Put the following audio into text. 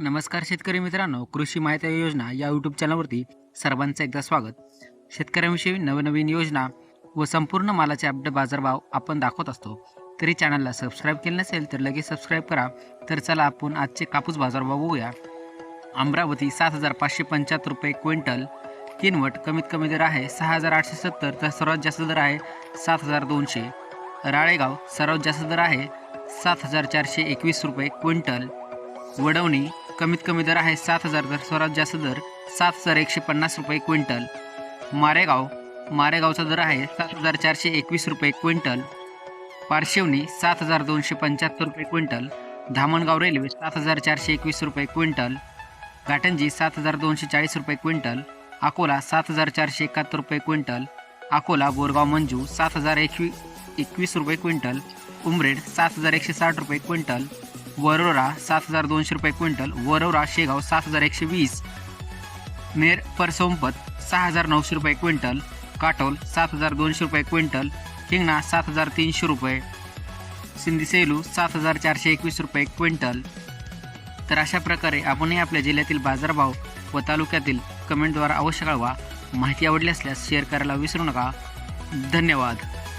नमस्कार शेतकरी मित्रांनो, कृषी माहिती योजना या यूट्यूब चॅनलवरती सर्वांचं एकदा स्वागत. शेतकऱ्यांविषयी नवनवीन योजना व संपूर्ण मालाचे अपडेट बाजारभाव आपण दाखवत असतो. तरी चॅनलला सबस्क्राईब केलं नसेल तर लगेच सबस्क्राईब करा. तर चला आपण आजचे कापूस बाजारभाव बघूया. अमरावती 7,575 रुपये क्विंटल. किनवट कमीत कमी दर आहे 6,870 तर सर्वात जास्त दर आहे 7,200. राळेगाव सर्वात जास्त दर आहे 7,421 रुपये क्विंटल. वडवणी कमीत कमी दर आहे 7,000 तर सर्वात जास्त दर 7,150 रुपये क्विंटल. मारेगावचा दर आहे 7,421 रुपये क्विंटल. पारशिवनी 7,275 रुपये क्विंटल. धामणगाव रेल्वे 7,421 रुपये क्विंटल. घाटंजी 7,240 रुपये क्विंटल. अकोला 7,471 रुपये क्विंटल. अकोला बोरगाव मंजू 7,021 रुपये क्विंटल. उमरेड 7,160 रुपये क्विंटल. वरोरा 7,200 रुपये क्विंटल. वरोरा शेगाव 7,120. नेर परसोंपत 6,900 रुपये क्विंटल. काटोल 7,200 रुपये क्विंटल. हिंगणा 7,300 रुपये. सिंदीसेलू 7,421 रुपये क्विंटल. तर अशा प्रकारे आपणही आपल्या जिल्ह्यातील बाजारभाव व तालुक्यातील कमेंटद्वारा अवश्य कळवा. माहिती आवडली असल्यास शेअर करायला विसरू नका. धन्यवाद.